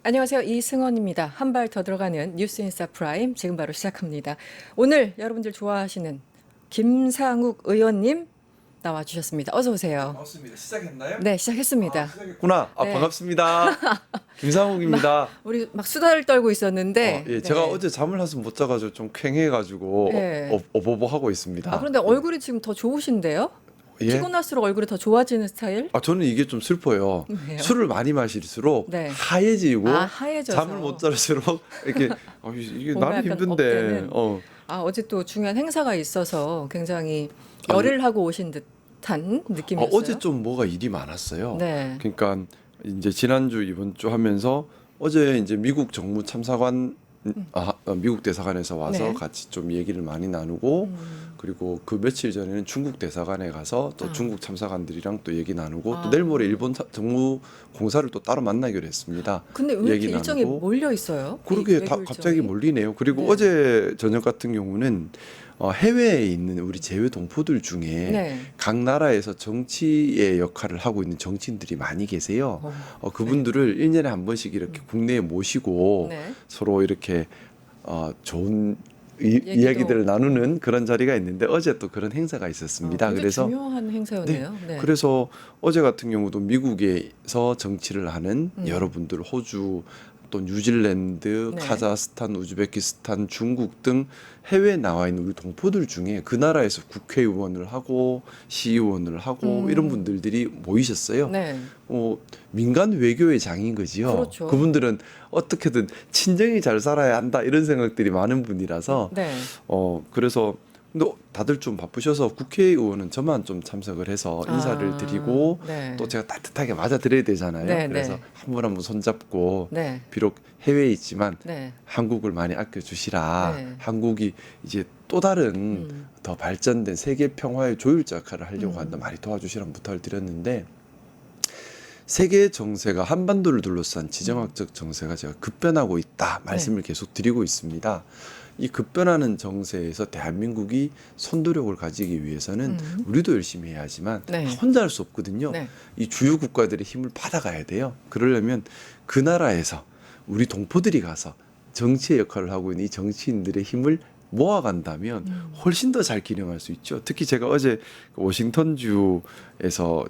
안녕하세요. 이승원입니다. 한 발 더 들어가는 뉴스인사 프라임 지금 바로 시작합니다. 오늘 여러분들 좋아하시는 김상욱 의원님 나와주셨습니다. 어서 오세요. 반갑습니다. 시작했나요? 네, 시작했습니다. 시작했구나. 네. 반갑습니다. 김상욱입니다. 우리 막 수다를 떨고 있었는데 예, 네. 제가 어제 잠을 한숨 못 자가지고 좀 퀭해가지고 네. 어버버하고 있습니다. 그런데 얼굴이 지금 더 좋으신데요? 예? 피곤할수록 얼굴이 더 좋아지는 스타일? 저는 이게 좀 슬퍼요. 왜요? 술을 많이 마실수록 네. 하얘지고 하얘져서 잠을 못 잘수록 이렇게 이게 뭔가 나는 약간 힘든데. 업되는. 어. 어제 또 중요한 행사가 있어서 굉장히 아니, 열을 하고 오신 듯한 느낌이었어요. 어제 좀 뭐가 일이 많았어요. 네. 그러니까 이제 지난주 이번 주 하면서 어제 이제 미국 정무 참사관 미국 대사관에서 와서 네. 같이 좀 얘기를 많이 나누고 음. 그리고 그 며칠 전에는 중국 대사관에 가서 또 아. 중국 참사관들이랑 또 얘기 나누고 아. 또 내일 모레 일본 정무 공사를 또 따로 만나기로 했습니다. 근데 왜 이렇게 얘기 일정이 나누고. 몰려 있어요? 그러게 이 다 외교 갑자기 일정이? 몰리네요. 그리고 네. 어제 저녁 같은 경우는 해외에 있는 우리 재외 동포들 중에 네. 각 나라에서 정치의 역할을 하고 있는 정치인들이 많이 계세요. 그분들을 1년에 한 번씩 이렇게 국내에 모시고 네. 서로 이렇게 좋은 얘기도- 이야기들을 나누는 그런 자리가 있는데 어제 또 그런 행사가 있었습니다. 굉장히 그래서 중요한 행사였네요. 네. 그래서 어제 같은 경우도 미국에서 정치를 하는 여러분들 호주 또 뉴질랜드, 네. 카자흐스탄, 우즈베키스탄, 중국 등 해외에 나와 있는 우리 동포들 중에 그 나라에서 국회의원을 하고 시의원을 하고 이런 분들이 모이셨어요. 네. 민간 외교의 장인 거지요. 그렇죠. 그분들은 어떻게든 친정이 잘 살아야 한다 이런 생각들이 많은 분이라서 네. 그래서 근데 다들 좀 바쁘셔서 국회의원은 저만 좀 참석을 해서 인사를 드리고 네. 또 제가 따뜻하게 맞아드려야 되잖아요. 네, 그래서 네. 한 분 한 분 손잡고 네. 비록 해외에 있지만 네. 한국을 많이 아껴주시라. 네. 한국이 이제 또 다른 더 발전된 세계 평화의 조율자 역할을 하려고 한다. 많이 도와주시라는 부탁을 드렸는데 세계 정세가 한반도를 둘러싼 지정학적 정세가 제가 급변하고 있다 말씀을 계속 드리고 있습니다. 이 급변하는 정세에서 대한민국이 선도력을 가지기 위해서는 우리도 열심히 해야 하지만 네. 혼자 할 수 없거든요. 네. 이 주요 국가들의 힘을 받아가야 돼요. 그러려면 그 나라에서 우리 동포들이 가서 정치의 역할을 하고 있는 이 정치인들의 힘을 모아간다면 훨씬 더 잘 기능할 수 있죠. 특히 제가 어제 워싱턴주에서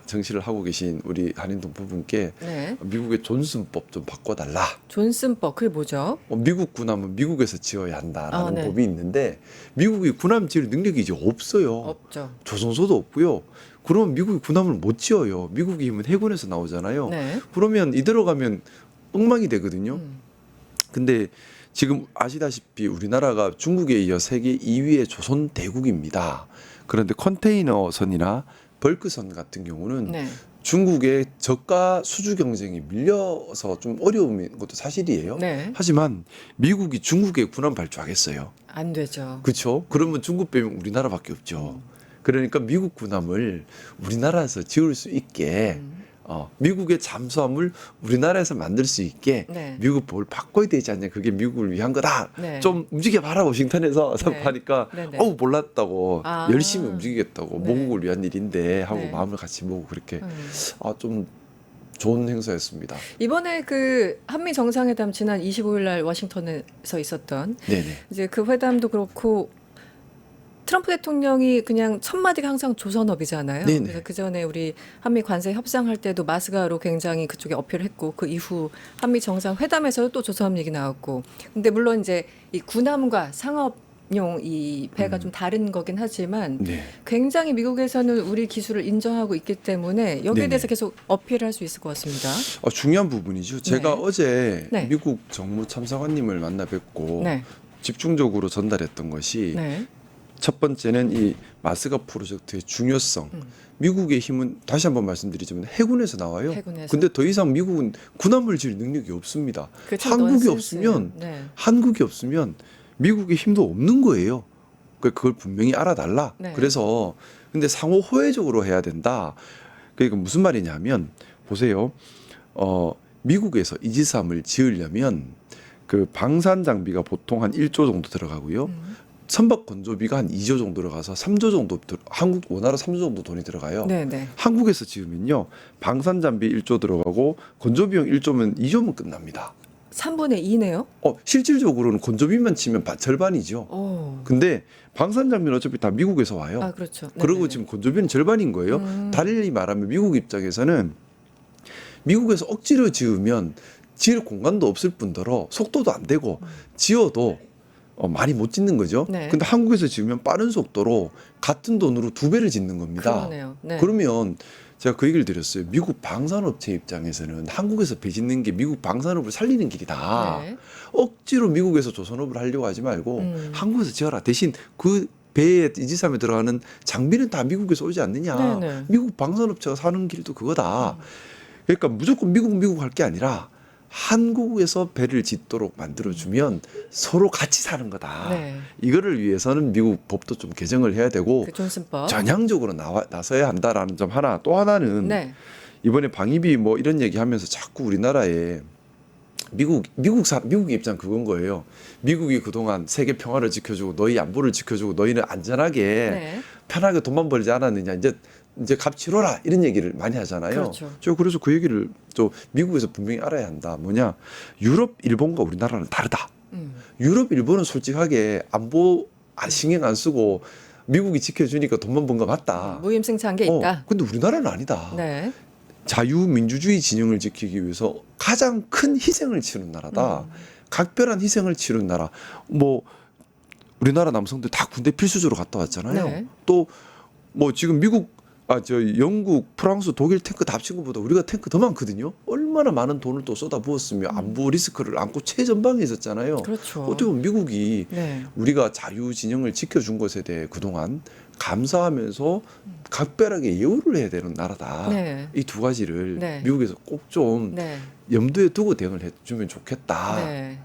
정치를 하고 계신 우리 한인 동포분께 네. 미국의 존슨법 좀 바꿔달라. 존슨법 그게 뭐죠? 미국 군함은 미국에서 지어야 한다라는 네. 법이 있는데 미국이 군함 지을 능력이 이제 없어요. 없죠. 조선소도 없고요. 그러면 미국이 군함을 못 지어요. 미국의 힘은 해군에서 나오잖아요. 네. 그러면 이대로 가면 엉망이 되거든요. 근데 지금 아시다시피 우리나라가 중국에 이어 세계 2위의 조선 대국입니다. 그런데 컨테이너선이나 벌크선 같은 경우는 네. 중국의 저가 수주 경쟁이 밀려서 좀 어려운 것도 사실이에요. 네. 하지만 미국이 중국에 군함 발주하겠어요. 안 되죠. 그렇죠? 그러면 중국 빼면 우리나라밖에 없죠. 그러니까 미국 군함을 우리나라에서 지을 수 있게 미국의 잠수함을 우리나라에서 만들 수 있게 네. 미국 법을 바꿔야 되지 않냐. 그게 미국을 위한 거다. 네. 좀 움직여봐라 워싱턴에서 네. 하니까 네, 네. 몰랐다고 열심히 움직이겠다고 네. 모국을 위한 일인데 하고 네. 마음을 같이 먹고 그렇게 좀 좋은 행사였습니다. 이번에 그 한미 정상회담 지난 25일 날 워싱턴에서 있었던 네네. 이제 그 회담도 그렇고 트럼프 대통령이 그냥 첫 마디가 항상 조선업이잖아요. 네네. 그래서 그 전에 우리 한미 관세 협상할 때도 마스가로 굉장히 그쪽에 어필을 했고 그 이후 한미 정상 회담에서 또 조선업 얘기 나왔고. 근데 물론 이제 이 군함과 상업용 이 배가 좀 다른 거긴 하지만 네. 굉장히 미국에서는 우리 기술을 인정하고 있기 때문에 여기에 네네. 대해서 계속 어필을 할 수 있을 것 같습니다. 중요한 부분이죠. 제가 네. 어제 네. 미국 정무 참사관님을 만나 뵙고 네. 집중적으로 전달했던 것이 네. 첫 번째는 이 마스가 프로젝트의 중요성. 미국의 힘은 다시 한번 말씀드리지만 해군에서 나와요. 해군에서. 근데 더 이상 미국은 군함을 지을 능력이 없습니다. 그게 참 한국이 넌센스예요. 없으면 네. 한국이 없으면 미국의 힘도 없는 거예요. 그걸 분명히 알아달라. 네. 그래서 근데 상호 호혜적으로 해야 된다. 그러니까 무슨 말이냐면 보세요. 미국에서 이지삼을 지으려면 그 방산 장비가 보통 한 1조 정도 들어가고요. 선박 건조비가 한 2조 정도 들어가서 3조 정도 한국 원화로 3조 정도 돈이 들어가요. 네, 네. 한국에서 지으면요 방산 장비 1조 들어가고 건조 비용 1조면 2조면 끝납니다. 3분의 2네요? 실질적으로는 건조비만 치면 절반이죠. 오. 근데 방산 장비는 어차피 다 미국에서 와요. 아, 그렇죠. 그리고 네네네. 지금 건조비는 절반인 거예요. 달리 말하면 미국 입장에서는 미국에서 억지로 지으면 지을 공간도 없을 뿐더러 속도도 안 되고 지어도 많이 못 짓는 거죠. 네. 근데 한국에서 지으면 빠른 속도로 같은 돈으로 2배를 짓는 겁니다. 그러네요. 네. 그러면 제가 그 얘기를 드렸어요. 미국 방산업체 입장에서는 한국에서 배 짓는 게 미국 방산업을 살리는 길이다. 네. 억지로 미국에서 조선업을 하려고 하지 말고 한국에서 지어라. 대신 그 배에 이지삼에 들어가는 장비는 다 미국에서 오지 않느냐. 네네. 미국 방산업체가 사는 길도 그거다. 그러니까 무조건 미국 할 게 아니라 한국에서 배를 짓도록 만들어주면 서로 같이 사는 거다. 네. 이거를 위해서는 미국 법도 좀 개정을 해야 되고 그 존슨법. 전향적으로 나서야 한다라는 점 하나. 또 하나는 네. 이번에 방위비 뭐 이런 얘기하면서 자꾸 우리나라에 미국 입장 그건 거예요. 미국이 그동안 세계 평화를 지켜주고 너희 안보를 지켜주고 너희는 안전하게 네. 편하게 돈만 벌지 않았느냐. 이제 값 치러라 이런 얘기를 많이 하잖아요. 그렇죠. 저 그래서 그 얘기를 또 미국에서 분명히 알아야 한다. 뭐냐, 유럽, 일본과 우리나라는 다르다. 유럽, 일본은 솔직하게 안보 신경 안 쓰고 미국이 지켜주니까 돈만 번 거 맞다. 무임승차한 게 있다. 근데 우리나라는 아니다. 네. 자유민주주의 진영을 지키기 위해서 가장 큰 희생을 치른 나라다. 각별한 희생을 치른 나라. 뭐 우리나라 남성들 다 군대 필수적으로 갔다 왔잖아요. 네. 또 뭐 지금 영국, 프랑스, 독일 탱크 다 합친 것보다 우리가 탱크 더 많거든요. 얼마나 많은 돈을 또 쏟아 부었으며 안보 리스크를 안고 최전방에 있었잖아요. 그렇죠. 어떻게 보면 미국이 네. 우리가 자유 진영을 지켜준 것에 대해 그동안 감사하면서 각별하게 예우를 해야 되는 나라다. 네. 이 두 가지를 네. 미국에서 꼭 좀 네. 염두에 두고 대응을 해주면 좋겠다라고 네.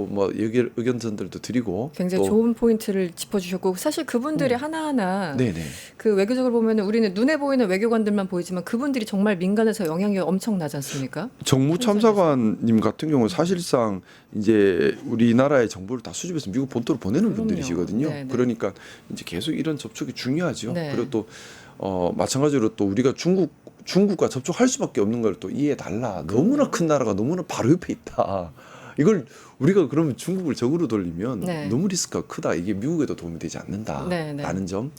뭐 의견전들도 드리고 굉장히 또 좋은 포인트를 짚어주셨고 사실 그분들이 하나하나 네네. 그 외교적으로 보면 우리는 눈에 보이는 외교관들만 보이지만 그분들이 정말 민간에서 영향력이 엄청나지 않습니까? 정무 참사관님 같은 경우는 사실상 이제 우리나라의 정보를 다 수집해서 미국 본토로 보내는 그럼요. 분들이시거든요. 네네. 그러니까 이제 계속 이런 접촉이 중요하죠. 네. 그리고 또 마찬가지로 또 우리가 중국과 접촉할 수밖에 없는 걸 또 이해해 달라. 너무나 큰 나라가 너무나 바로 옆에 있다. 이걸 우리가 그러면 중국을 적으로 돌리면 네. 너무 리스크가 크다. 이게 미국에도 도움이 되지 않는다라는 네. 점.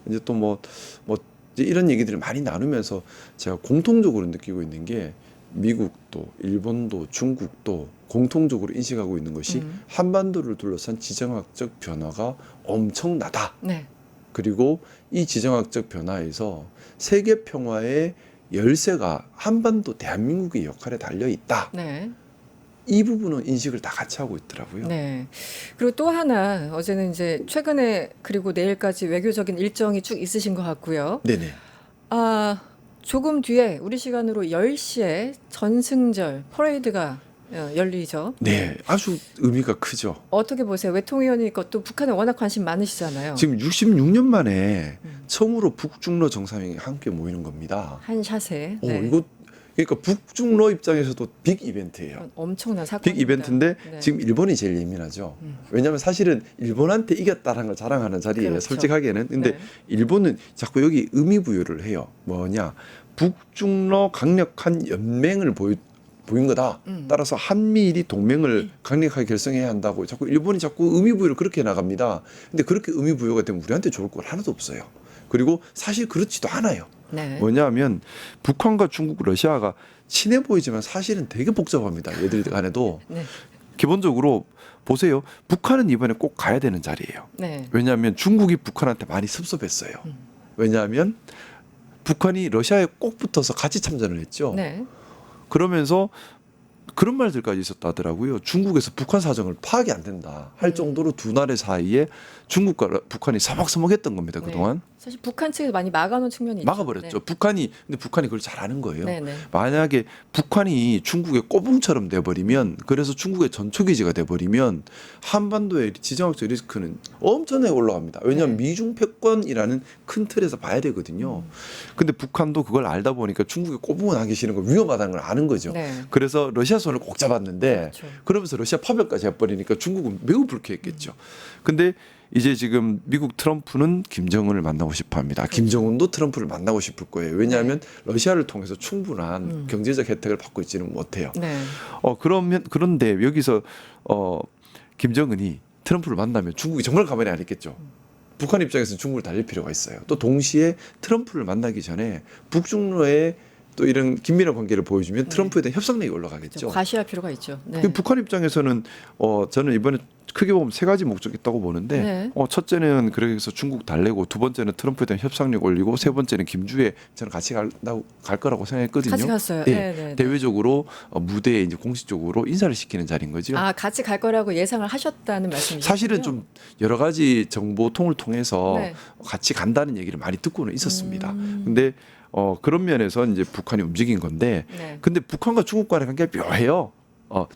이제 또 뭐 이제 이런 얘기들을 많이 나누면서 제가 공통적으로 느끼고 있는 게 미국도 일본도 중국도 공통적으로 인식하고 있는 것이 한반도를 둘러싼 지정학적 변화가 엄청나다. 네. 그리고 이 지정학적 변화에서 세계 평화의 열쇠가 한반도 대한민국의 역할에 달려 있다. 네. 이 부분은 인식을 다 같이 하고 있더라고요. 네. 그리고 또 하나 어제는 이제 최근에 그리고 내일까지 외교적인 일정이 쭉 있으신 것 같고요. 네네. 아, 조금 뒤에 우리 시간으로 10시에 전승절 퍼레이드가 열리죠. 네, 아주 의미가 크죠. 어떻게 보세요? 외통위원이니까 또 북한에 워낙 관심 많으시잖아요. 지금 66년 만에 처음으로 북중러 정상회의 함께 모이는 겁니다. 한 샷에. 네. 이거 그러니까 북중러 입장에서도 빅 이벤트예요. 엄청난 사건. 빅 이벤트인데 네. 지금 일본이 제일 예민하죠. 왜냐하면 사실은 일본한테 이겼다는 걸 자랑하는 자리예요. 그렇죠. 솔직하게는. 근데 네. 일본은 자꾸 여기 의미 부여를 해요. 뭐냐, 북중러 강력한 연맹을 보인 거다. 따라서 한미일이 동맹을 강력하게 결성해야 한다고 일본이 자꾸 의미 부여를 그렇게 나갑니다. 근데 그렇게 의미 부여가 되면 우리한테 좋을 건 하나도 없어요. 그리고 사실 그렇지도 않아요. 네. 뭐냐면 북한과 중국, 러시아가 친해 보이지만 사실은 되게 복잡합니다. 얘들 간에도. 네. 기본적으로 보세요. 북한은 이번에 꼭 가야 되는 자리예요. 네. 왜냐하면 중국이 북한한테 많이 섭섭했어요. 왜냐하면 북한이 러시아에 꼭 붙어서 같이 참전을 했죠. 네. 그러면서 그런 말들까지 있었다더라고요. 중국에서 북한 사정을 파악이 안 된다 할 정도로 두 나라 사이에 중국과 북한이 서먹서먹했던 겁니다. 그동안. 네. 사실 북한 측에서 많이 막아놓은 측면이 막아버렸죠. 있죠. 근데 북한이 그걸 잘 아는 거예요. 네. 네. 만약에 북한이 중국의 꼬붕처럼 돼버리면, 그래서 중국의 전초기지가 돼버리면 한반도의 지정학적 리스크는 엄청나게 올라갑니다. 왜냐하면 네. 미중 패권이라는 큰 틀에서 봐야 되거든요. 근데 북한도 그걸 알다 보니까 중국의 꼬붕을 하기 싫은 거 위험하다는 걸 아는 거죠. 네. 그래서 러시아 손을 꼭 잡았는데 그렇죠. 그러면서 러시아 파병까지 해버리니까 중국은 매우 불쾌했겠죠. 근데 이제 지금 미국 트럼프는 김정은을 만나고 싶어합니다. 그렇죠. 김정은도 트럼프를 만나고 싶을 거예요. 왜냐하면 러시아를 통해서 충분한 경제적 혜택을 받고 있지는 못해요. 네. 그런데 여기서 김정은이 트럼프를 만나면 중국이 정말 가만히 안 있겠죠. 북한 입장에서 중국을 달릴 필요가 있어요. 또 동시에 트럼프를 만나기 전에 북중로의 또 이런 긴밀한 관계를 보여주면 트럼프에 대한 협상력이 올라가겠죠. 과시할 필요가 있죠. 네. 북한 입장에서는 저는 이번에 크게 보면 세 가지 목적이 있다고 보는데 네. 첫째는 그래서 중국 달래고 두 번째는 트럼프에 대한 협상력 올리고 세 번째는 김주에 저는 같이 갈 거라고 생각했거든요. 같이 갔어요. 네. 네, 네. 대외적으로 무대에 이제 공식적으로 인사를 시키는 자리인 거죠. 아, 같이 갈 거라고 예상을 하셨다는 말씀이시죠? 사실은 좀 여러 가지 정보통을 통해서 네. 같이 간다는 얘기를 많이 듣고는 있었습니다. 근데 그런 면에서 이제 북한이 움직인 건데, 네. 근데 북한과 중국 간의 관계가 묘해요.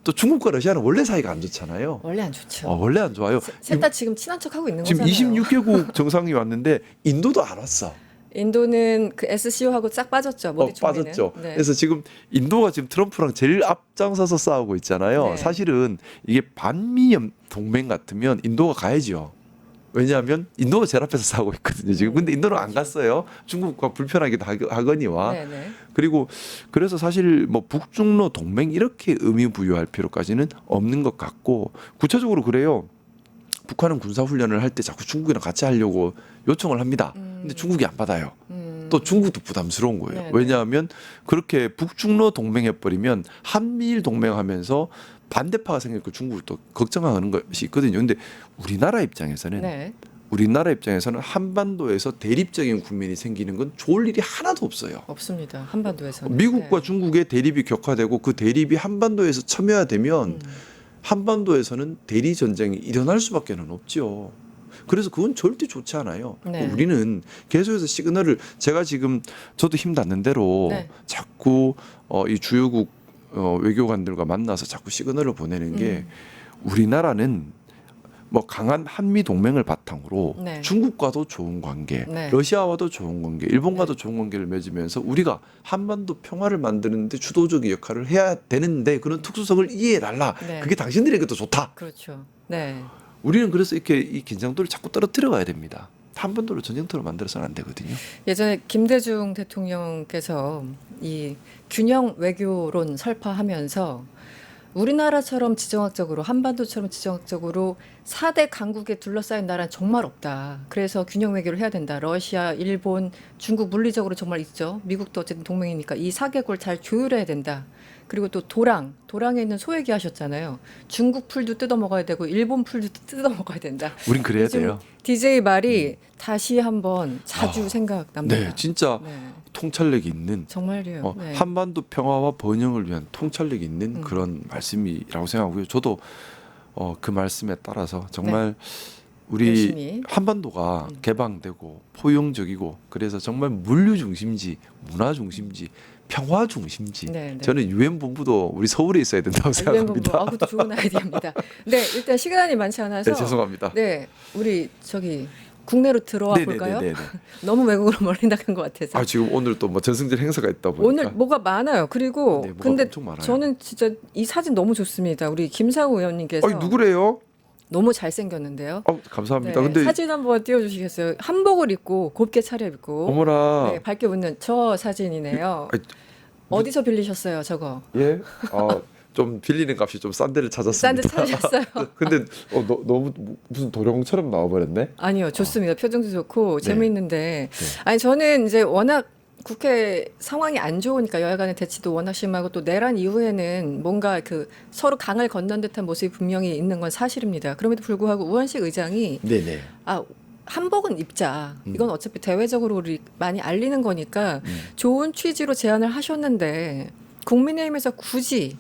또 중국과 러시아는 원래 사이가 안 좋잖아요. 원래 안 좋죠. 원래 안 좋아요. 셋 다 지금 친한 척하고 있는 지금 거잖아요. 26개국 정상이 왔는데 인도도 안 왔어. 인도는 그 SCO하고 싹 빠졌죠. 모디 총리는. 빠졌죠. 네. 그래서 지금 인도가 지금 트럼프랑 제일 앞장서서 싸우고 있잖아요. 네. 사실은 이게 반미 동맹 같으면 인도가 가야죠. 왜냐하면 인도가 제일 앞에서 싸우고 있거든요. 지금 근데 인도는 안 갔어요. 중국과 불편하기도 하거니와. 네네. 그리고 그래서 사실 뭐 북중로 동맹 이렇게 의미 부여할 필요까지는 없는 것 같고 구체적으로 그래요. 북한은 군사 훈련을 할 때 자꾸 중국이랑 같이 하려고 요청을 합니다. 근데 중국이 안 받아요. 또 중국도 부담스러운 거예요. 네네. 왜냐하면 그렇게 북중로 동맹해 버리면 한미일 동맹하면서 반대파가 생길 거 중국을 또 걱정하는 것이 있거든요. 근데 우리나라 입장에서는 네. 한반도에서 대립적인 국면이 생기는 건 좋을 일이 하나도 없어요. 없습니다. 한반도에서는. 미국과 네. 중국의 대립이 격화되고 그 대립이 한반도에서 첨예화되면 한반도에서는 대리 전쟁이 일어날 수밖에는 없죠. 그래서 그건 절대 좋지 않아요. 네. 우리는 계속해서 시그널을 제가 지금 저도 힘 닿는 대로 네. 자꾸 이 주요국 외교관들과 만나서 자꾸 시그널을 보내는 게 우리나라는 뭐 강한 한미 동맹을 바탕으로 네. 중국과도 좋은 관계, 네. 러시아와도 좋은 관계, 일본과도 좋은 관계를 맺으면서 우리가 한반도 평화를 만드는데 주도적인 역할을 해야 되는데 그런 특수성을 이해해달라. 네. 그게 당신들에게도 좋다. 그렇죠. 네. 우리는 그래서 이렇게 이 긴장도를 자꾸 떨어뜨려 가야 됩니다. 한반도를 전쟁터로 만들어서는 안 되거든요. 예전에 김대중 대통령께서 이 균형 외교론 설파하면서 우리나라처럼 지정학적으로 한반도처럼 지정학적으로 4대 강국에 둘러싸인 나라는 정말 없다. 그래서 균형 외교를 해야 된다. 러시아, 일본, 중국 물리적으로 정말 있죠. 미국도 어쨌든 동맹이니까 이 4개국을 잘 조율해야 된다. 그리고 또 도랑에 있는 소 얘기하셨잖아요. 중국 풀도 뜯어 먹어야 되고 일본 풀도 뜯어 먹어야 된다. 우린 그래야 요즘 돼요. DJ 말이 다시 한번 자주 생각납니다. 네, 진짜 네. 통찰력이 있는 정말요. 네. 한반도 평화와 번영을 위한 통찰력이 있는 그런 말씀이라고 생각하고요. 저도 그 말씀에 따라서 정말 우리 열심히. 한반도가 개방되고 포용적이고 그래서 정말 물류 중심지, 문화 중심지, 평화 중심지. 네, 네. 저는 유엔 본부도 우리 서울에 있어야 된다고 생각합니다. 그것도 좋은 아이디어입니다. 네, 일단 시간이 많지 않아서 네, 죄송합니다. 네, 우리 국내로 들어와 볼까요? 네네네네. 너무 외국으로 멀리 나간 것 같아서. 지금 오늘 또 뭐 전승절 행사가 있다 보니까 오늘 뭐가 많아요. 그리고 네, 뭐가 근데 엄청 많아요. 저는 진짜 이 사진 너무 좋습니다. 우리 김상우 의원님께서 누구래요? 너무 잘생겼는데요. 감사합니다. 네, 근데 사진 한번 띄워주시겠어요? 한복을 입고 곱게 차려입고 어머나. 네, 밝게 웃는 저 사진이네요. 아니, 어디서 빌리셨어요, 저거? 예, 좀 빌리는 값이 좀 싼 데를 싼 찾았습니다. 데 찾으셨어요? 근데 너무 무슨 도령처럼 나와버렸네. 아니요, 좋습니다. 표정도 좋고 네. 재미있는데, 아니 저는 이제 워낙 국회 상황이 안 좋으니까 여야간의 대치도 워낙 심하고 또 내란 이후에는 뭔가 그 서로 강을 건넌 듯한 모습이 분명히 있는 건 사실입니다. 그럼에도 불구하고 우원식 의장이 네네. 한복은 입자. 이건 어차피 대외적으로 우리 많이 알리는 거니까 좋은 취지로 제안을 하셨는데 국민의힘에서 굳이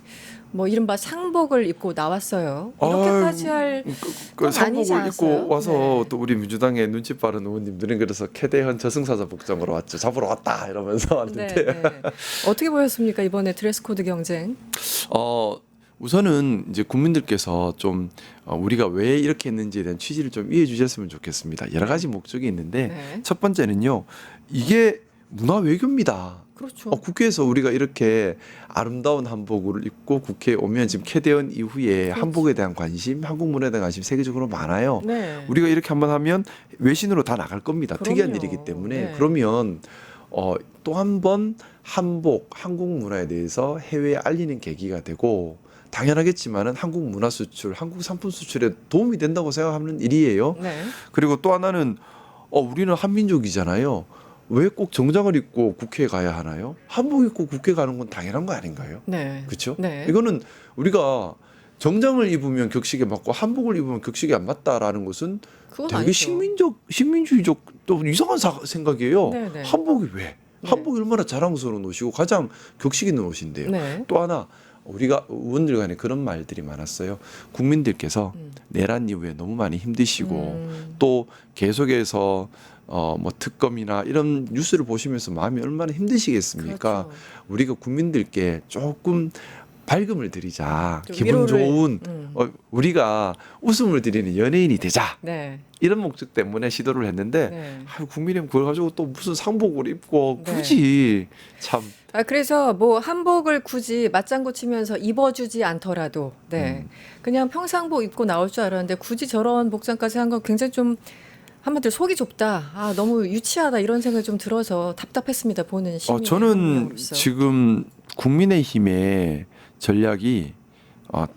뭐 이른바 상복을 입고 나왔어요. 이렇게까지 할 그 건 아니지 상복을 않았어요? 입고 와서 네. 또 우리 민주당의 눈치 빠른 의원님들은 그래서 캐대헌 저승사자 복장으로 왔죠. 잡으러 왔다 이러면서 왔는데 네, 네. 어떻게 보였습니까 이번에 드레스 코드 경쟁? 우선은 이제 국민들께서 좀 우리가 왜 이렇게 했는지에 대한 취지를 좀 이해해 주셨으면 좋겠습니다. 여러 가지 목적이 있는데 네. 첫 번째는요. 이게 문화 외교입니다. 그렇죠. 국회에서 우리가 이렇게 아름다운 한복을 입고 국회에 오면 지금 캐대원 이후에 그렇죠. 한복에 대한 관심, 한국 문화에 대한 관심 세계적으로 많아요. 네. 우리가 이렇게 한번 하면 외신으로 다 나갈 겁니다. 그럼요. 특이한 일이기 때문에. 네. 그러면 또 한 번 한복, 한국 문화에 대해서 해외에 알리는 계기가 되고 당연하겠지만은 한국 문화 수출, 한국 상품 수출에 도움이 된다고 생각하는 일이에요. 네. 그리고 또 하나는 우리는 한민족이잖아요. 왜 꼭 정장을 입고 국회에 가야 하나요? 한복 입고 국회 가는 건 당연한 거 아닌가요? 네. 그렇죠? 네. 이거는 우리가 정장을 입으면 격식에 맞고 한복을 입으면 격식에 안 맞다라는 것은 그건 되게 아니죠. 식민주의적 또 이상한 생각이에요. 네, 네. 한복이 왜? 네. 한복이 얼마나 자랑스러운 옷이고 가장 격식 있는 옷인데요. 네. 또 하나 우리가 의원들 간에 그런 말들이 많았어요. 국민들께서 내란 이후에 너무 많이 힘드시고 또 계속해서 뭐 특검이나 이런 뉴스를 보시면서 마음이 얼마나 힘드시겠습니까? 그렇죠. 우리가 국민들께 조금 밝음을 드리자, 좀 기분 위로를, 좋은 우리가 웃음을 드리는 연예인이 되자, 네. 이런 목적 때문에 시도를 했는데 네. 국민의힘 그걸 가지고 또 무슨 상복을 입고 네. 굳이 참 그래서 뭐 한복을 굳이 맞장구 치면서 입어주지 않더라도 네. 그냥 평상복 입고 나올 줄 알았는데 굳이 저런 복장까지 한 건 굉장히 좀 한마디로 속이 좁다. 너무 유치하다 이런 생각이 좀 들어서 답답했습니다. 보는 시민의 저는 한명으로서. 지금 국민의힘의 전략이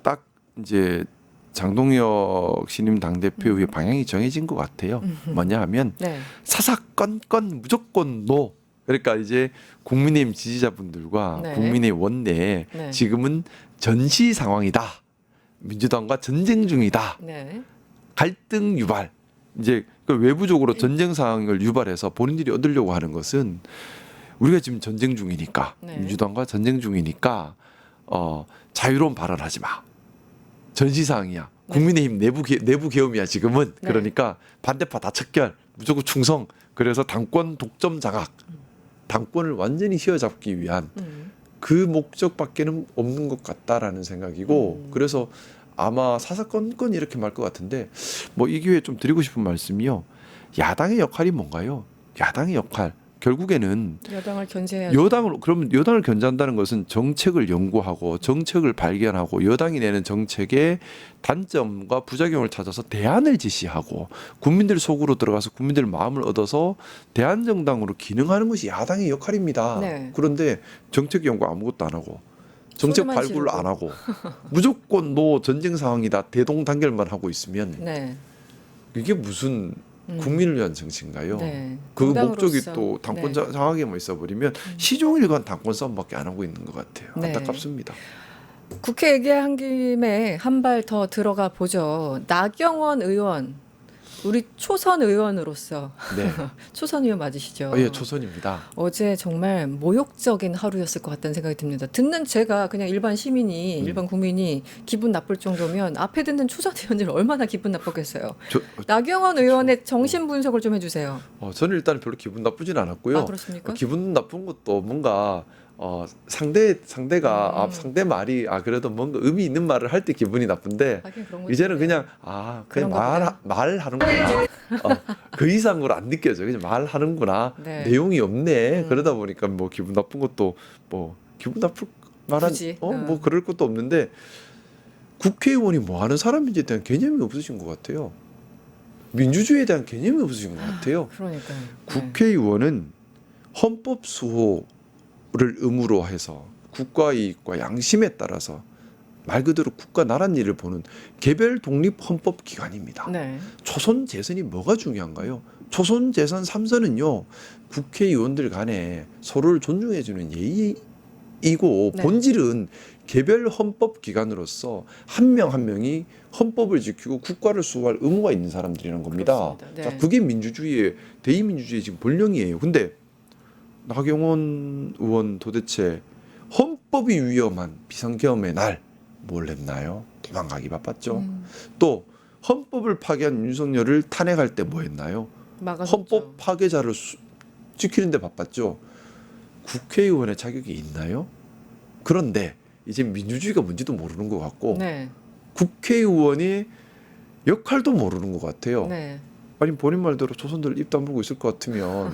딱 이제 장동혁 신임 당대표의 방향이 정해진 것 같아요. 뭐냐 하면 네. 사사건건 무조건 노. 그러니까 이제 국민의힘 지지자분들과 네. 국민의힘 원내에 네. 지금은 전시 상황이다. 민주당과 전쟁 중이다. 네. 갈등 유발. 이제 그 외부적으로 전쟁 상황을 유발해서 본인들이 얻으려고 하는 것은 우리가 지금 전쟁 중이니까 네. 민주당과 전쟁 중이니까 자유로운 발언하지 마. 전시사항이야. 네. 국민의힘 내부 계엄이야 지금은. 네. 그러니까 반대파 다 척결. 무조건 충성. 그래서 당권 독점 장악. 당권을 완전히 휘어잡기 위한 그 목적밖에는 없는 것 같다라는 생각이고 그래서 아마 사사건건 이렇게 말 것 같은데 뭐 이 기회에 좀 드리고 싶은 말씀이요. 야당의 역할이 뭔가요? 야당의 역할. 결국에는 여당을 견제해야죠. 그러면 여당을 견제한다는 것은 정책을 연구하고 정책을 발견하고 여당이 내는 정책의 단점과 부작용을 찾아서 대안을 제시하고 국민들 속으로 들어가서 국민들 마음을 얻어서 대안정당으로 기능하는 것이 야당의 역할입니다. 네. 그런데 정책 연구 아무것도 안 하고 정책 소리만 발굴을 지르고. 안 하고 무조건 노 전쟁 상황이다 대동단결만 하고 있으면 네. 이게 무슨 국민을 위한 정치인가요? 네. 그 정당으로서. 목적이 또 당권 네. 장악에만 있어버리면 시종일관 당권 싸움밖에 안 하고 있는 것 같아요. 네. 안타깝습니다. 국회 얘기한 김에 한 발 더 들어가 보죠. 나경원 의원, 우리 초선 의원으로서 네. 초선 의원 맞으시죠? 예, 초선입니다. 어제 정말 모욕적인 하루였을 것 같다는 생각이 듭니다. 듣는 제가 그냥 일반 시민이, 일반 국민이 기분 나쁠 정도면 앞에 듣는 초선 의원들은 얼마나 기분 나쁘겠어요. 나경원 의원의 정신 분석을 좀 해주세요. 저는 일단 별로 기분 나쁘진 않았고요. 그렇습니까? 기분 나쁜 것도 뭔가 상대가 상대 말이 그래도 뭔가 의미 있는 말을 할 때 기분이 나쁜데 하긴 그런 것도 이제는 있네요. 그냥 그런 그냥 말하는구나. 그 이상으로 안 느껴져. 그냥 말하는구나. 네. 내용이 없네. 그러다 보니까 뭐 기분 나쁜 것도 뭐 기분 나쁠 만한 굳이, 뭐 그럴 것도 없는데 국회의원이 뭐 하는 사람인지에 대한 개념이 없으신 것 같아요. 민주주의에 대한 개념이 없으신 것 같아요. 그러니까요. 국회의원은 헌법 수호를 의무로 해서 국가 이익과 양심에 따라서 말 그대로 국가 나란 일을 보는 개별 독립 헌법 기관입니다. 네. 초선 재선이 뭐가 중요한가요? 초선 재선 3선은요. 국회의원들 간에 서로를 존중해주는 예의이고 네. 본질은 개별 헌법 기관으로서 한 명 한 명이 헌법을 지키고 국가를 수호할 의무가 있는 사람들이라는 겁니다. 그렇습니다. 네. 자, 그게 민주주의의 대의민주주의의 지금 본령이에요. 근데 나경원 의원 도대체 헌법이 위험한 비상계엄의 날 뭘 했나요? 도망가기 바빴죠. 또 헌법을 파괴한 윤석열을 탄핵할 때 뭐 했나요? 막아줬죠. 헌법 파괴자를 지키는 데 바빴죠. 국회의원의 자격이 있나요? 그런데 이제 민주주의가 뭔지도 모르는 것 같고 네. 국회의원의 역할도 모르는 것 같아요. 네. 아니 본인 말대로 초선들 입 다물고 있을 것 같으면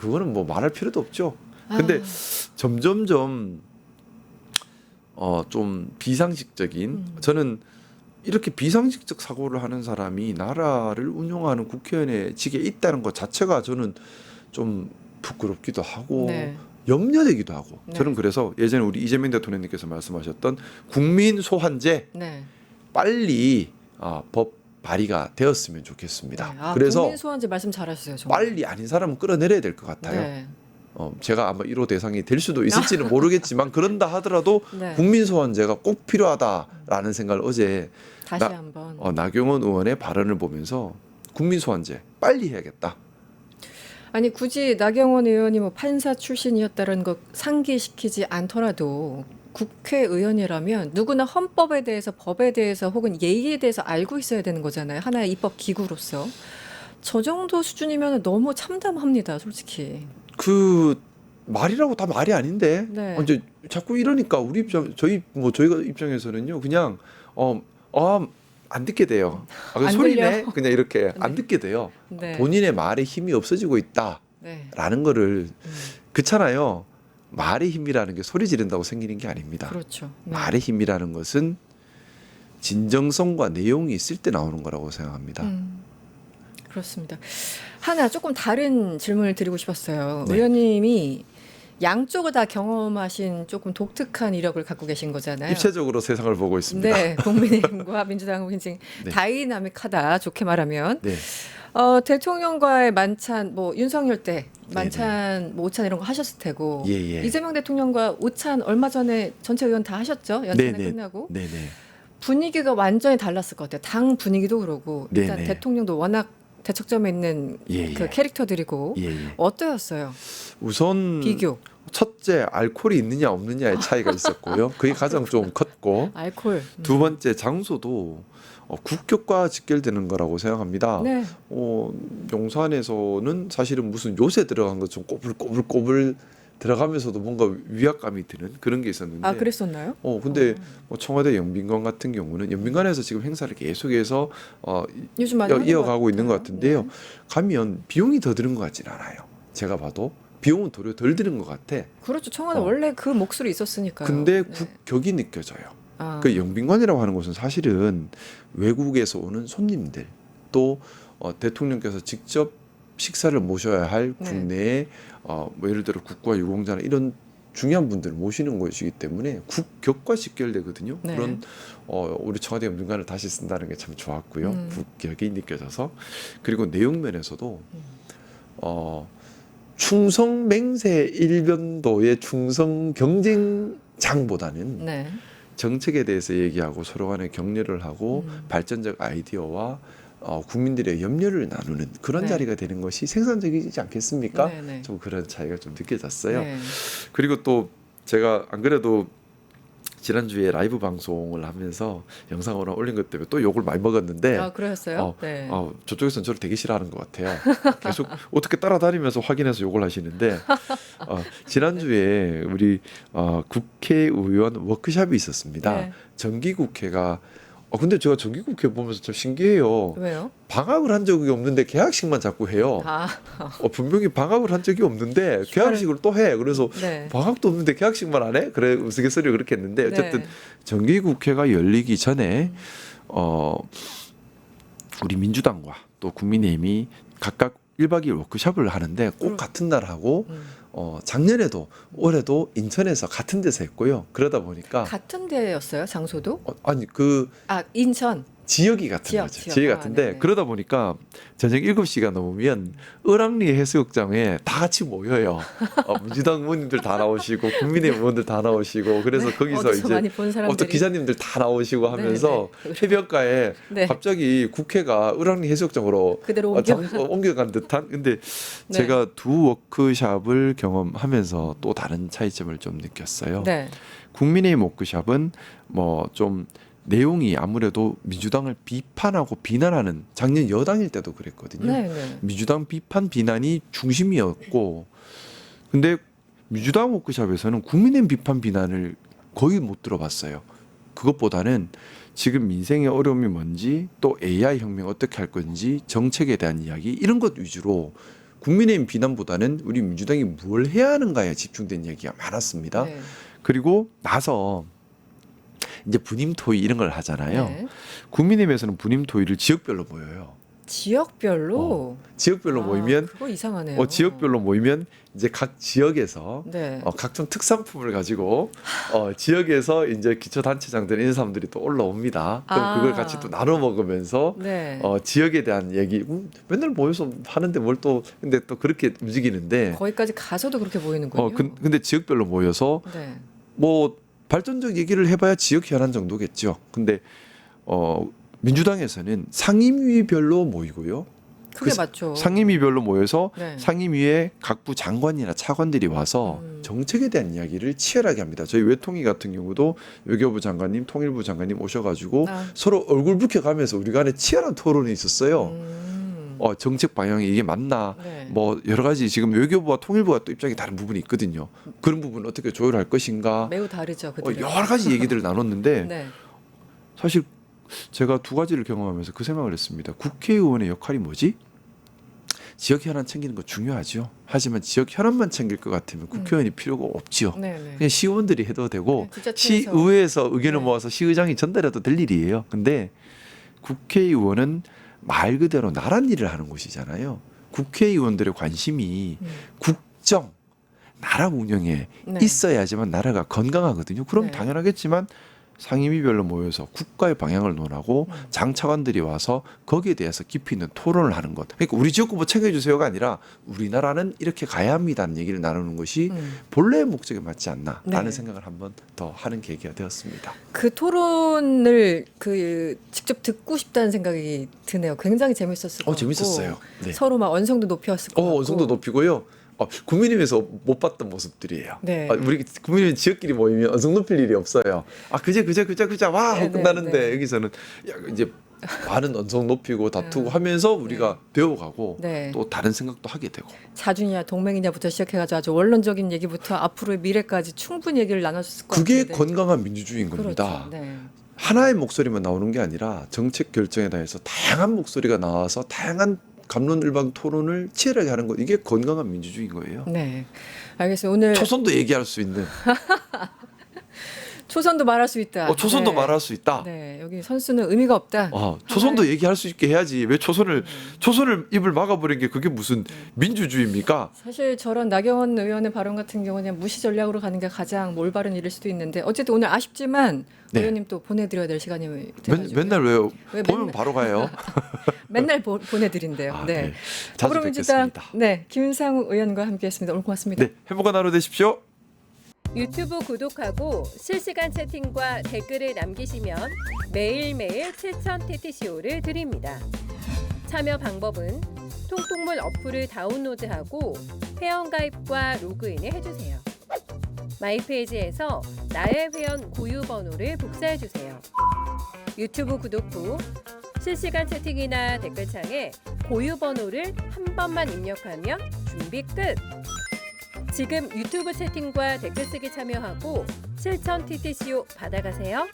그거는 뭐 말할 필요도 없죠. 근데 점점점 좀 비상식적인 저는 이렇게 비상식적 사고를 하는 사람이 나라를 운영하는 국회의원의 직에 있다는 것 자체가 저는 좀 부끄럽기도 하고 네. 염려되기도 하고 네. 저는 그래서 예전에 우리 이재명 대통령님께서 말씀하셨던 국민 소환제 네. 빨리 법 발의가 되었으면 좋겠습니다. 네. 그래서 국민 소환제 말씀 잘하셨어요. 정말. 빨리 아닌 사람은 끌어내려야 될 것 같아요. 네. 제가 아마 1호 대상이 될 수도 있을지는 모르겠지만 그런다 하더라도 네. 국민 소환제가 꼭 필요하다라는 생각을 어제 다시 한번. 나경원 의원의 발언을 보면서 국민 소환제 빨리 해야겠다. 아니 굳이 나경원 의원이 뭐 판사 출신이었다는 거 상기시키지 않더라도 국회의원이라면 누구나 헌법에 대해서 법에 대해서 혹은 예의에 대해서 알고 있어야 되는 거잖아요. 하나의 입법 기구로서. 저 정도 수준이면 너무 참담합니다. 솔직히. 그 말이라고 다 말이 아닌데 네. 이제 자꾸 이러니까 우리 입장 저희가 입장에서는요 그냥 안 듣게 돼요. 안 소리네 들려? 그냥 이렇게 안 네. 듣게 돼요. 네. 본인의 말에 힘이 없어지고 있다라는 네. 거를 그렇잖아요. 말의 힘이라는 게 소리 지른다고 생기는 게 아닙니다. 그렇죠. 네. 말의 힘이라는 것은 진정성과 내용이 있을 때 나오는 거라고 생각합니다. 그렇습니다. 하나 조금 다른 질문을 드리고 싶었어요. 네. 의원님이 양쪽을 다 경험하신 조금 독특한 이력을 갖고 계신 거잖아요. 입체적으로 세상을 보고 있습니다. 네, 국민의힘과 민주당은 굉장히 네. 다이나믹하다, 좋게 말하면. 네. 대통령과의 만찬, 뭐 윤석열 때 만찬, 뭐 오찬 이런 거 하셨을 테고, 예. 이재명 대통령과 오찬 얼마 전에 전체 의원 다 하셨죠? 연찬회 끝나고. 네네. 분위기가 완전히 달랐을 것 같아요. 당 분위기도 그러고 일단 네네. 대통령도 워낙 대척점에 있는 예. 그 캐릭터들이고 예. 어떠셨어요? 우선 비교. 첫째 알코올이 있느냐 없느냐의 차이가 있었고요. 그게 가장 좀 컸고 알코올. 두 번째 장소도 국격과 직결되는 거라고 생각합니다. 네. 용산에서는 사실은 무슨 요새 들어간 것 좀 꼬불꼬불 들어가면서도 뭔가 위압감이 드는 그런 게 있었는데. 아, 그랬었나요? 근데 뭐 청와대 영빈관 같은 경우는 영빈관에서 지금 행사를 계속해서 요즘 많이 하는 이어가고 것 있는 것 같아요. 같은데요. 네. 가면 비용이 더 드는 것 같지는 않아요. 제가 봐도 비용은 도리어 덜 드는 것 같아. 그렇죠. 청와대 어. 원래 그 목소리 있었으니까요. 근데 네. 국격이 느껴져요. 아. 그 영빈관이라고 하는 곳은 사실은 외국에서 오는 손님들 또 대통령께서 직접 식사를 모셔야 할 네. 국내에 뭐 예를 들어 국가 유공자나 이런 중요한 분들을 모시는 곳이기 때문에 국격과 직결되거든요. 네. 그런 우리 청와대 영빈관을 다시 쓴다는 게 참 좋았고요. 국격이 느껴져서 그리고 내용 면에서도 충성 맹세 일변도의 충성 경쟁장보다는 네. 정책에 대해서 얘기하고 서로 간에 격려를 하고 발전적 아이디어와 국민들의 염려를 나누는 그런 네. 자리가 되는 것이 생산적이지 않겠습니까? 네. 좀 그런 차이가 좀 느껴졌어요. 네. 그리고 또 제가 안 그래도 지난주에 라이브 방송을 하면서 영상으로 올린 것 때문에 또 욕을 많이 먹었는데 아, 그러셨어요? 네. 저쪽에서는 저를 되게 싫어하는 것 같아요. 계속 어떻게 따라다니면서 확인해서 욕을 하시는데 지난주에 우리 국회의원 워크숍이 있었습니다. 네. 정기국회가 근데 제가 정기국회 보면서 참 신기해요. 왜요? 방학을 한 적이 없는데 개학식만 자꾸 해요. 아, 분명히 방학을 한 적이 없는데 개학식을 또 해. 그래서 네. 방학도 없는데 개학식만 안 해? 그래 우스갯소리를 그렇게 했는데 어쨌든 네. 정기국회가 열리기 전에 우리 민주당과 또 국민의힘이 각각 1박 2일 워크숍을 하는데 꼭 같은 날 하고 작년에도 올해도 인천에서 같은 데서 했고요. 그러다 보니까 같은 데였어요, 장소도? 아니 인천. 지역이 같은 지역, 거죠. 지역. 지역이 아, 같은데 네네. 그러다 보니까 저녁 7시가 넘으면 을왕리 해수욕장에 다 같이 모여요. 민주당 의원님들 다 나오시고 국민의힘 의원들 다 나오시고 그래서 거기서 어디서 이제 많이 본 사람들이. 또 기자님들 다 나오시고 하면서 네네. 해변가에 네. 갑자기 국회가 을왕리 해수욕장으로 그대로 옮겨간 듯한 근데 네. 제가 두 워크샵을 경험하면서 또 다른 차이점을 좀 느꼈어요. 네. 국민의힘 워크샵은 뭐 좀 내용이 아무래도 민주당을 비판하고 비난하는 작년 여당일 때도 그랬거든요. 네. 민주당 비판 비난이 중심이었고 근데 민주당 워크숍에서는 국민의힘 비판 비난을 거의 못 들어봤어요. 그것보다는 지금 민생의 어려움이 뭔지 또 AI 혁명 어떻게 할 건지 정책에 대한 이야기 이런 것 위주로 국민의힘 비난보다는 우리 민주당이 뭘 해야 하는가에 집중된 얘기가 많았습니다. 네. 그리고 나서 이제 분임 토의 이런 걸 하잖아요. 네. 국민의힘에서는 분임 토의를 지역별로 모여요. 지역별로 지역별로 모이면 그거 이상하네요. 지역별로 모이면 이제 각 지역에서 네. 각종 특산품을 가지고 지역에서 이제 기초단체장들 이런 사람들이 또 올라옵니다. 그럼 그걸 같이 또 나눠 먹으면서 네. 지역에 대한 얘기 맨날 모여서 하는데 뭘 또 근데 또 그렇게 움직이는데 거기까지 가서도 그렇게 보이는군요. 근데 지역별로 모여서 네. 뭐 발전적 얘기를 해봐야 지역 현안 정도겠죠. 근데 민주당에서는 상임위별로 모이고요. 그게 맞죠. 상임위별로 모여서 네. 상임위에 각부 장관이나 차관들이 와서 정책에 대한 이야기를 치열하게 합니다. 저희 외통위 같은 경우도 외교부 장관님, 통일부 장관님 오셔가지고 서로 얼굴 붉혀가면서 우리 간에 치열한 토론이 있었어요. 정책 방향이 이게 맞나? 네. 뭐 여러 가지 지금 외교부와 통일부가 또 입장이 다른 부분이 있거든요. 그런 부분 어떻게 조율할 것인가? 매우 다르죠. 그들은. 여러 가지 얘기들을 나눴는데 네. 사실 제가 두 가지를 경험하면서 그 생각을 했습니다. 국회의원의 역할이 뭐지? 지역 현안 챙기는 거 중요하죠. 하지만 지역 현안만 챙길 것 같으면 국회의원이 필요가 없지요. 네, 네. 그냥 시의원들이 해도 되고 네, 시의회에서 의견을 네. 모아서 시의장이 전달해도 될 일이에요. 근데 국회의원은 말 그대로 나란 일을 하는 곳이잖아요. 국회의원들의 관심이 국정, 나라 운영에 네. 있어야지만 나라가 건강하거든요. 그럼 네. 당연하겠지만 상임위별로 모여서 국가의 방향을 논하고 장차관들이 와서 거기에 대해서 깊이 있는 토론을 하는 것. 그러니까 우리 지역구 뭐 챙겨주세요가 아니라 우리나라는 이렇게 가야 합니다는 얘기를 나누는 것이 본래의 목적에 맞지 않나라는 네. 생각을 한번 더 하는 계기가 되었습니다. 그 토론을 직접 듣고 싶다는 생각이 드네요. 굉장히 재밌었을 것 같고. 재밌었어요. 네. 서로 막 언성도 높였을 것 같고. 언성도 높이고요. 국민의힘에서 못 봤던 모습들이에요. 네. 우리 국민의힘 지역끼리 모이면 언성 높일 일이 없어요. 그제 와 하고 네, 끝나는데 네. 여기서는 이제 많은 언성 높이고 다투고 하면서 우리가 배워가고 네. 또 다른 생각도 하게 되고. 자주냐 동맹이냐부터 시작해가지고 아주 원론적인 얘기부터 앞으로의 미래까지 충분히 얘기를 나눠줬을 것 그게 같은데. 건강한 민주주의인 겁니다. 그렇죠. 네. 하나의 목소리만 나오는 게 아니라 정책 결정에 대해서 다양한 목소리가 나와서 다양한 갑론을박 토론을 치열하게 하는 것, 이게 건강한 민주주의인 거예요. 네, 알겠습니다. 오늘 초선도 얘기할 수 있는. 초선도 말할 수 있다. 초선도 네. 말할 수 있다. 네, 여기 선수는 의미가 없다. 초선도 얘기할 수 있게 해야지. 왜 초선을 입을 막아버린 게 그게 무슨 민주주의입니까? 사실 저런 나경원 의원의 발언 같은 경우는 무시 전략으로 가는 게 가장 올바른 일일 수도 있는데 어쨌든 오늘 아쉽지만 네. 의원님 또 보내드려야 될 시간이 돼가지고 맨날 왜요? 왜 보면 맨날- 바로 가요. 맨날 보내드린대요. 네. 네. 자주 더불어민주당 뵙겠습니다. 네, 김상욱 의원과 함께했습니다. 오늘 고맙습니다. 네, 행복한 하루 되십시오. 유튜브 구독하고 실시간 채팅과 댓글을 남기시면 매일매일 7,000TTCO를 드립니다. 참여 방법은 통통물 어플을 다운로드하고 회원가입과 로그인을 해주세요. 마이페이지에서 나의 회원 고유 번호를 복사해주세요. 유튜브 구독 후 실시간 채팅이나 댓글창에 고유 번호를 한 번만 입력하면 준비 끝! 지금 유튜브 채팅과 댓글 쓰기 참여하고 7,000TTCO 받아가세요.